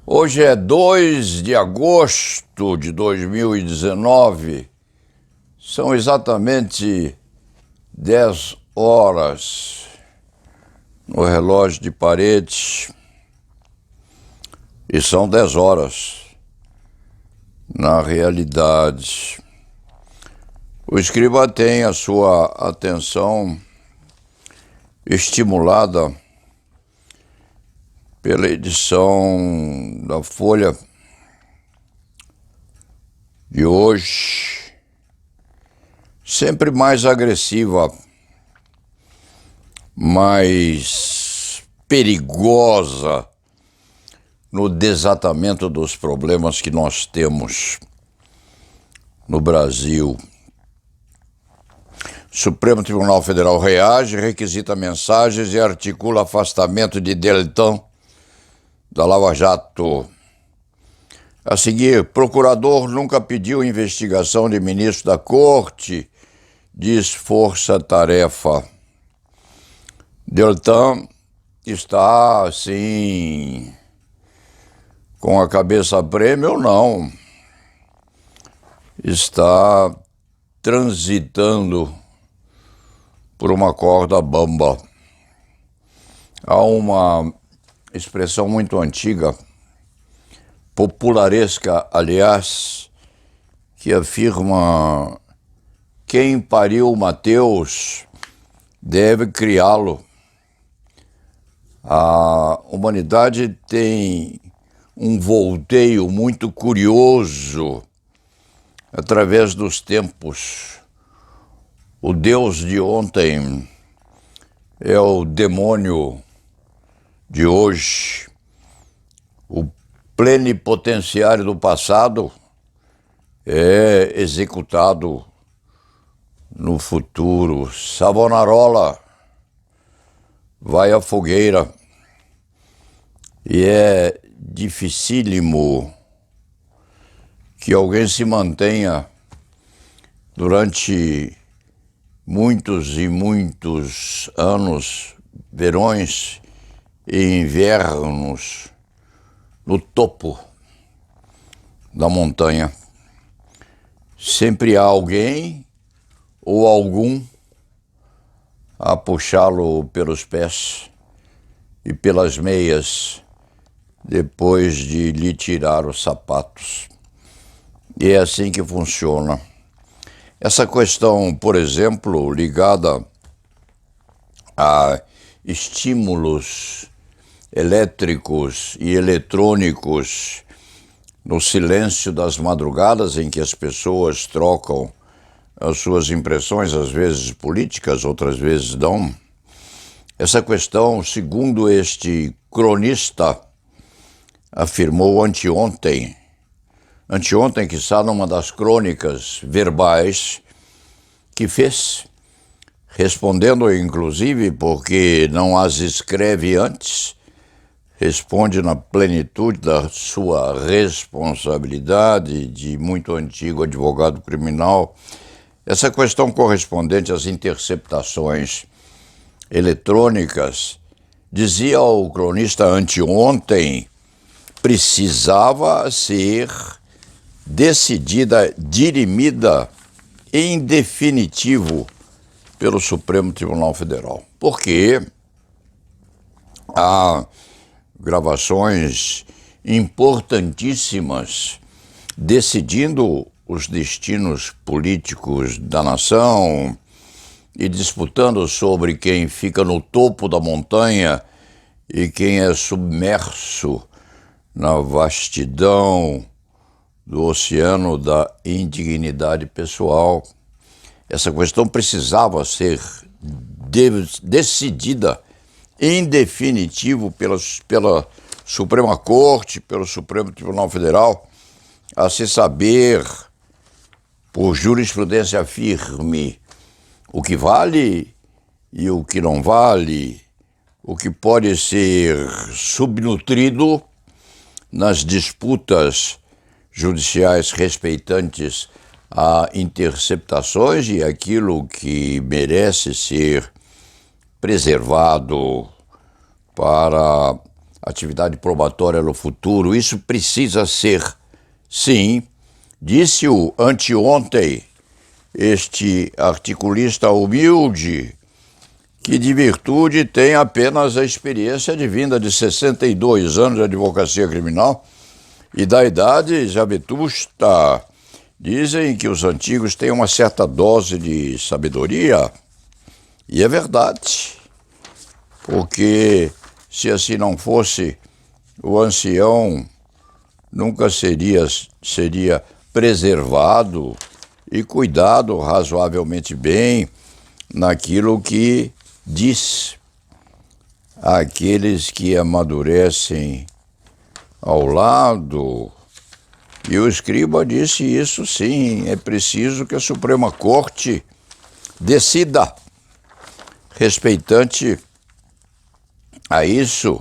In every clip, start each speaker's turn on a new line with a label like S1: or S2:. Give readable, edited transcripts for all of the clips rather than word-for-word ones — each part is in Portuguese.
S1: Hoje é 2 de agosto de 2019, são exatamente 10 horas no relógio de parede e são 10 horas na realidade. O escriba tem a sua atenção estimulada pela edição da Folha de hoje, sempre mais agressiva, mais perigosa no desatamento dos problemas que nós temos no Brasil. Supremo Tribunal Federal reage, requisita mensagens e articula afastamento de Deltan da Lava Jato. A seguir, procurador nunca pediu investigação de ministro da Corte, diz Força Tarefa. Deltan está, assim, com a cabeça a prêmio ou não? Está transitando por uma corda bamba. Há uma expressão muito antiga, popularesca, aliás, que afirma: quem pariu Mateus deve criá-lo. A humanidade tem um volteio muito curioso através dos tempos. O Deus de ontem é o demônio de hoje. O plenipotenciário do passado é executado no futuro. Savonarola vai à fogueira e é dificílimo que alguém se mantenha durante muitos e muitos anos, verões e invernos, no topo da montanha. Sempre há alguém ou algum a puxá-lo pelos pés e pelas meias depois de lhe tirar os sapatos. E é assim que funciona. Essa questão, por exemplo, ligada a estímulos elétricos e eletrônicos no silêncio das madrugadas em que as pessoas trocam as suas impressões, às vezes políticas, outras vezes não. Essa questão, segundo este cronista afirmou anteontem que está numa das crônicas verbais que fez, respondendo inclusive porque não as escreve antes, responde na plenitude da sua responsabilidade de muito antigo advogado criminal. Essa questão correspondente às interceptações eletrônicas, dizia o cronista anteontem, precisava ser decidida, dirimida em definitivo pelo Supremo Tribunal Federal. Porque há gravações importantíssimas decidindo os destinos políticos da nação e disputando sobre quem fica no topo da montanha e quem é submerso na vastidão do oceano da indignidade pessoal. Essa questão precisava ser decidida em definitivo pela Suprema Corte, pelo Supremo Tribunal Federal, a se saber, por jurisprudência firme, o que vale e o que não vale, o que pode ser subnutrido nas disputas judiciais respeitantes a interceptações e aquilo que merece ser preservado para atividade probatória no futuro. Isso precisa ser, sim, disse-o anteontem este articulista humilde, que de virtude tem apenas a experiência advinda de 62 anos de advocacia criminal e da idade já vetusta. Dizem que os antigos têm uma certa dose de sabedoria, e é verdade, porque se assim não fosse, o ancião nunca seria preservado e cuidado razoavelmente bem naquilo que diz. Aqueles que amadurecem ao lado. E o escriba disse isso, sim, é preciso que a Suprema Corte decida respeitante a isso,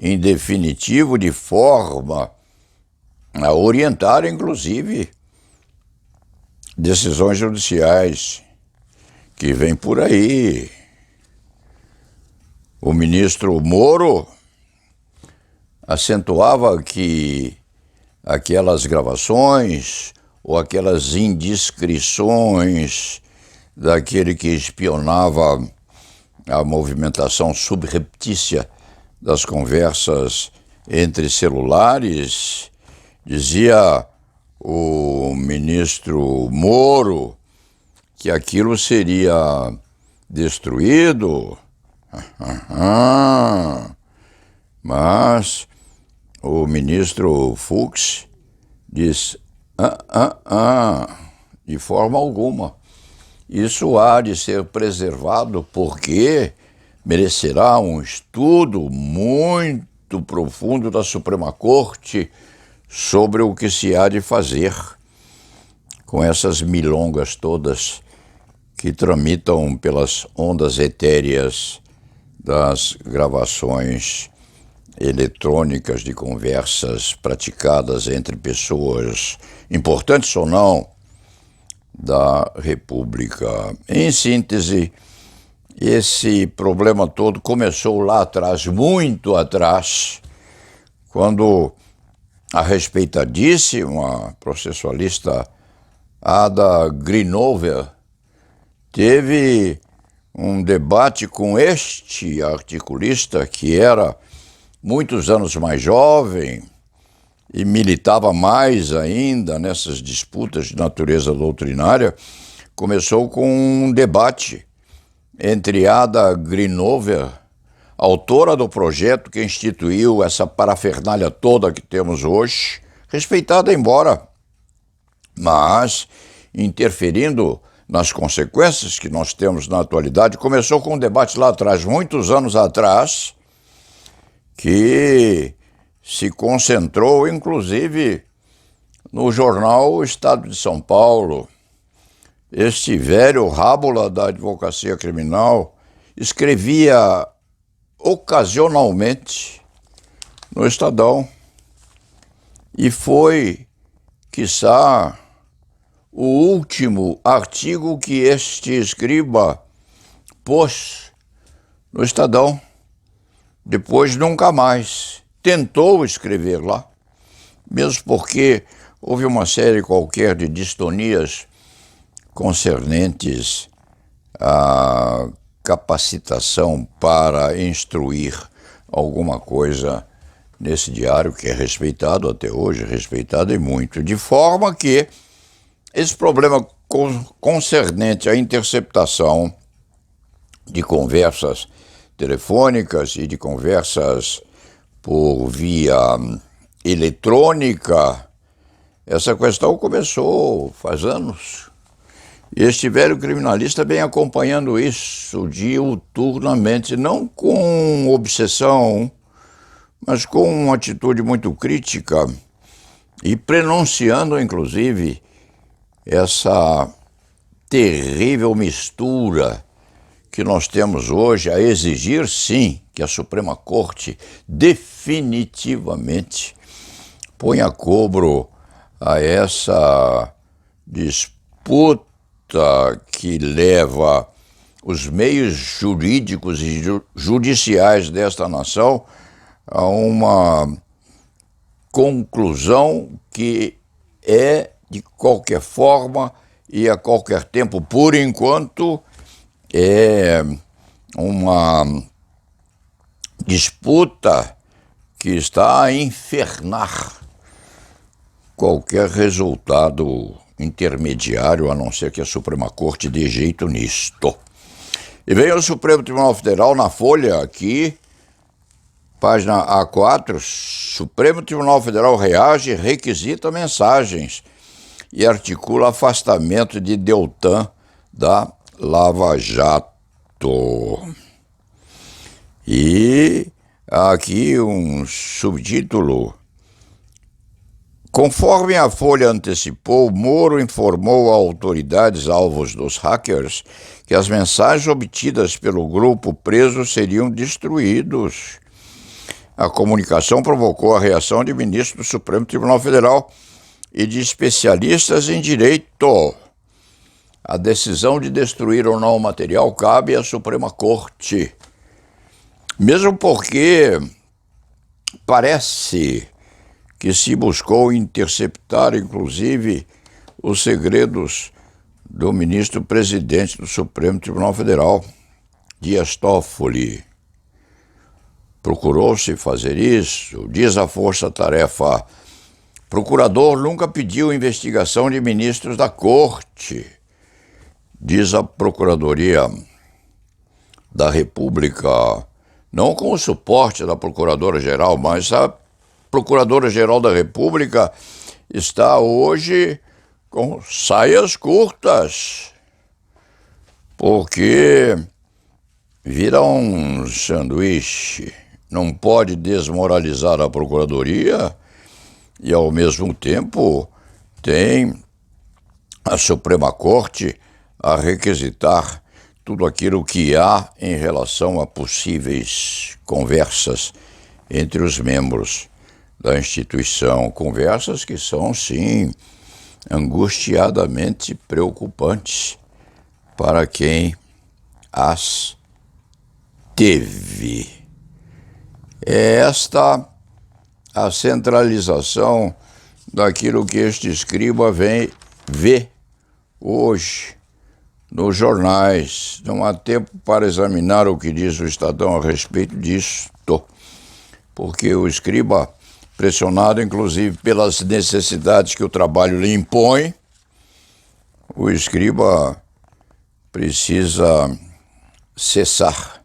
S1: em definitivo, de forma a orientar, inclusive, decisões judiciais que vêm por aí. O ministro Moro acentuava que aquelas gravações ou aquelas indiscrições daquele que espionava a movimentação subreptícia das conversas entre celulares, dizia o ministro Moro que aquilo seria destruído. Mas o ministro Fux diz, de forma alguma. Isso há de ser preservado porque merecerá um estudo muito profundo da Suprema Corte sobre o que se há de fazer com essas milongas todas que tramitam pelas ondas etéreas das gravações eletrônicas de conversas praticadas entre pessoas importantes ou não da República. Em síntese, esse problema todo começou lá atrás, muito atrás, quando a respeitadíssima processualista Ada Grinover teve um debate com este articulista que era muitos anos mais jovem e militava mais ainda nessas disputas de natureza doutrinária. Começou com um debate entre Ada Grinover, autora do projeto que instituiu essa parafernália toda que temos hoje, respeitada embora, mas interferindo nas consequências que nós temos na atualidade. Começou com um debate lá atrás, muitos anos atrás, que se concentrou, inclusive, no jornal O Estado de São Paulo. Este velho rábula da advocacia criminal escrevia ocasionalmente no Estadão e foi, quiçá, o último artigo que este escriba pôs no Estadão. Depois nunca mais tentou escrever lá, mesmo porque houve uma série qualquer de distonias concernentes à capacitação para instruir alguma coisa nesse diário, que é respeitado até hoje, respeitado e muito, de forma que esse problema concernente à interceptação de conversas telefônicas e de conversas por via eletrônica, essa questão começou faz anos. Este velho criminalista vem acompanhando isso diuturnamente, não com obsessão, mas com uma atitude muito crítica e prenunciando, inclusive, essa terrível mistura que nós temos hoje a exigir, sim, que a Suprema Corte definitivamente ponha cobro a essa disputa que leva os meios jurídicos e judiciais desta nação a uma conclusão que é, de qualquer forma e a qualquer tempo, por enquanto, é uma disputa que está a infernar qualquer resultado intermediário, a não ser que a Suprema Corte dê jeito nisto. E vem o Supremo Tribunal Federal na folha aqui, página A4, Supremo Tribunal Federal reage, requisita mensagens e articula afastamento de Deltan da Lava Jato. E aqui um subtítulo. Conforme a Folha antecipou, Moro informou a autoridades alvos dos hackers que as mensagens obtidas pelo grupo preso seriam destruídos. A comunicação provocou a reação de ministros do Supremo Tribunal Federal e de especialistas em direito. A decisão de destruir ou não o material cabe à Suprema Corte. Mesmo porque parece que se buscou interceptar, inclusive, os segredos do ministro-presidente do Supremo Tribunal Federal, Dias Toffoli. Procurou-se fazer isso, diz a Força-Tarefa. Procurador nunca pediu investigação de ministros da Corte, diz a Procuradoria da República, não com o suporte da Procuradora-Geral, mas a Procuradora-Geral da República está hoje com saias curtas, porque vira um sanduíche. Não pode desmoralizar a Procuradoria e, ao mesmo tempo, tem a Suprema Corte a requisitar tudo aquilo que há em relação a possíveis conversas entre os membros da instituição. Conversas que são, sim, angustiadamente preocupantes para quem as teve. É esta a centralização daquilo que este escriba vê hoje nos jornais. Não há tempo para examinar o que diz o Estadão a respeito disto, porque o escriba, pressionado inclusive pelas necessidades que o trabalho lhe impõe, o escriba precisa cessar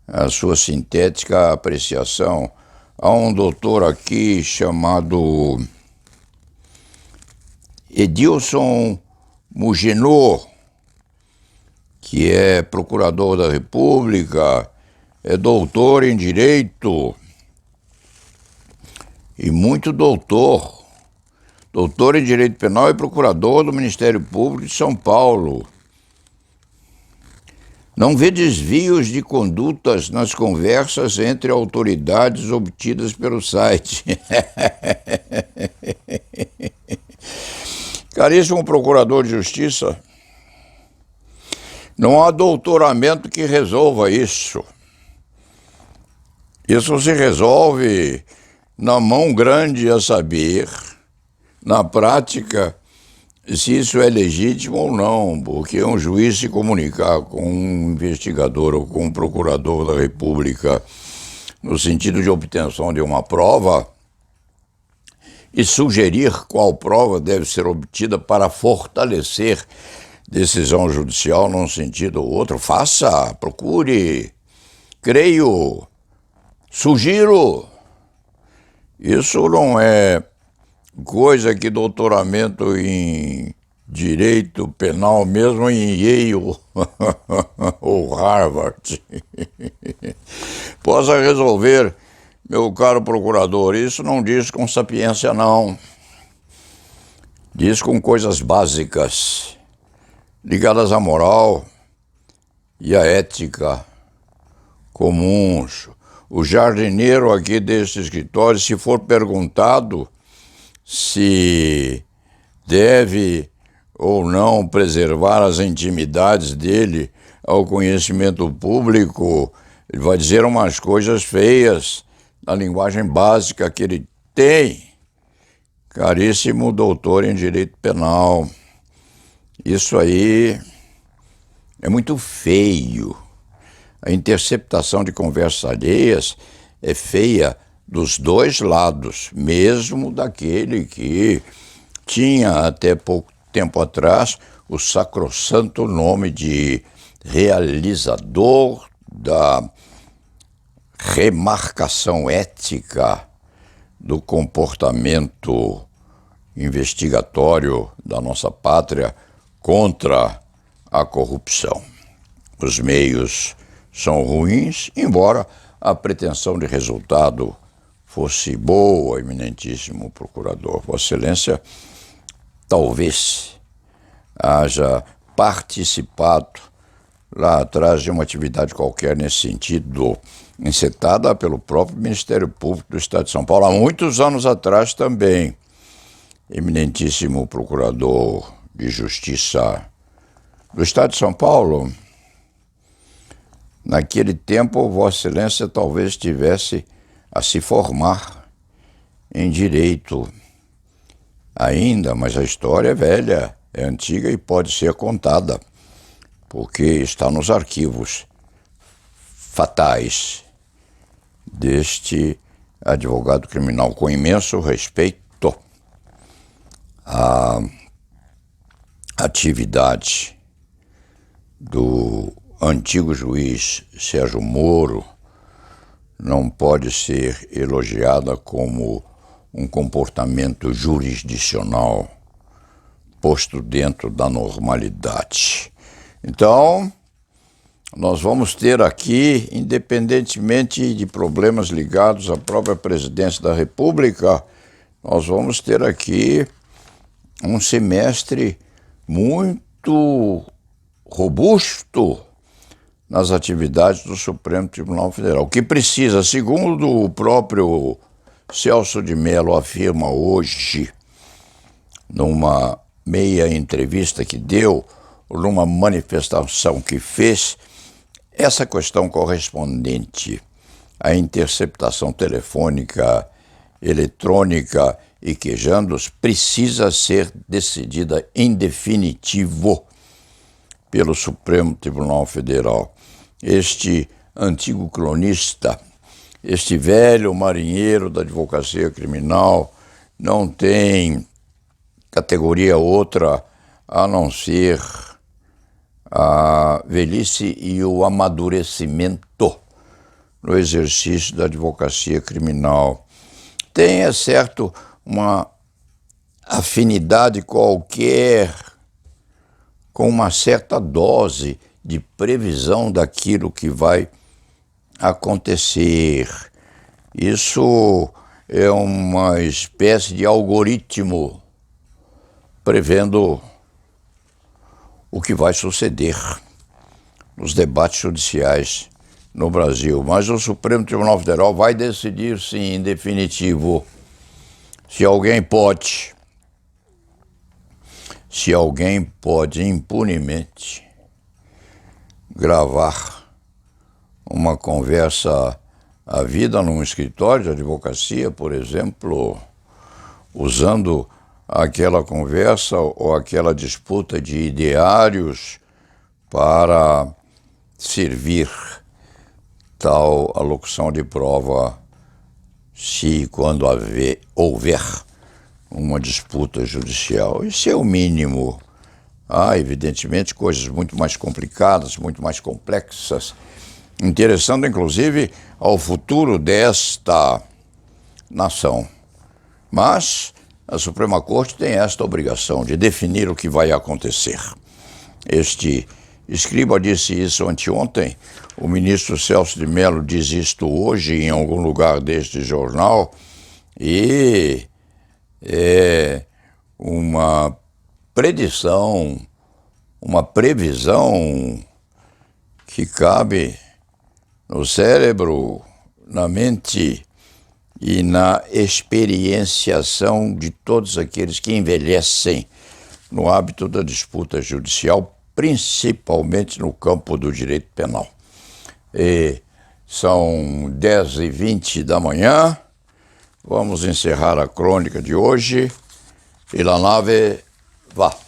S1: a sua sintética apreciação. Há um doutor aqui chamado Edilson Mugenor, que é procurador da República, é doutor em Direito, e muito doutor em Direito Penal e procurador do Ministério Público de São Paulo. Não vê desvios de condutas nas conversas entre autoridades obtidas pelo site. Caríssimo procurador de Justiça, não há doutoramento que resolva isso. Isso se resolve na mão grande, a saber, na prática, se isso é legítimo ou não, porque um juiz se comunicar com um investigador ou com um procurador da República no sentido de obtenção de uma prova e sugerir qual prova deve ser obtida para fortalecer decisão judicial num sentido ou outro, faça, procure, creio, sugiro. Isso não é coisa que doutoramento em direito penal, mesmo em Yale ou Harvard, possa resolver, meu caro procurador. Isso não diz com sapiência, não. Diz com coisas básicas, ligadas à moral e à ética comuns. O jardineiro aqui deste escritório, se for perguntado se deve ou não preservar as intimidades dele ao conhecimento público, ele vai dizer umas coisas feias, na linguagem básica que ele tem. Caríssimo doutor em direito penal, isso aí é muito feio. A interceptação de conversas alheias é feia dos dois lados, mesmo daquele que tinha até pouco tempo atrás o sacrossanto nome de realizador da remarcação ética do comportamento investigatório da nossa pátria contra a corrupção. Os meios são ruins, embora a pretensão de resultado fosse boa, eminentíssimo procurador. Vossa Excelência talvez haja participado lá atrás de uma atividade qualquer nesse sentido, encetada pelo próprio Ministério Público do Estado de São Paulo, há muitos anos atrás também. Eminentíssimo Procurador de Justiça do Estado de São Paulo, naquele tempo, Vossa Excelência talvez estivesse a se formar em Direito ainda, mas a história é velha, é antiga e pode ser contada, porque está nos arquivos fatais deste advogado criminal. Com imenso respeito à atividade do antigo juiz Sérgio Moro, não pode ser elogiada como um comportamento jurisdicional posto dentro da normalidade. Então, nós vamos ter aqui, independentemente de problemas ligados à própria presidência da República, nós vamos ter aqui um semestre muito robusto nas atividades do Supremo Tribunal Federal, que precisa, segundo o próprio Celso de Mello afirma hoje, numa meia entrevista que deu, numa manifestação que fez, essa questão correspondente à interceptação telefônica, eletrônica e quejandos precisa ser decidida em definitivo pelo Supremo Tribunal Federal. Este antigo cronista, este velho marinheiro da advocacia criminal, não tem categoria outra a não ser a velhice e o amadurecimento no exercício da advocacia criminal. Tem, é certo, uma afinidade qualquer com uma certa dose de previsão daquilo que vai acontecer. Isso é uma espécie de algoritmo prevendo o que vai suceder nos debates judiciais no Brasil. Mas o Supremo Tribunal Federal vai decidir, sim, em definitivo, se alguém pode impunemente gravar uma conversa à vida num escritório de advocacia, por exemplo, usando aquela conversa ou aquela disputa de ideários para servir tal alocução de prova, se quando houver uma disputa judicial. Isso é o mínimo. Há, evidentemente, coisas muito mais complicadas, muito mais complexas, interessando, inclusive, ao futuro desta nação. Mas a Suprema Corte tem esta obrigação de definir o que vai acontecer. Este escriba disse isso anteontem, o ministro Celso de Mello diz isto hoje em algum lugar deste jornal, e é uma predição, uma previsão que cabe no cérebro, na mente e na experienciação de todos aqueles que envelhecem no hábito da disputa judicial, principalmente no campo do direito penal. E São 10h20 da manhã. Vamos encerrar a crônica de hoje. E la nave va.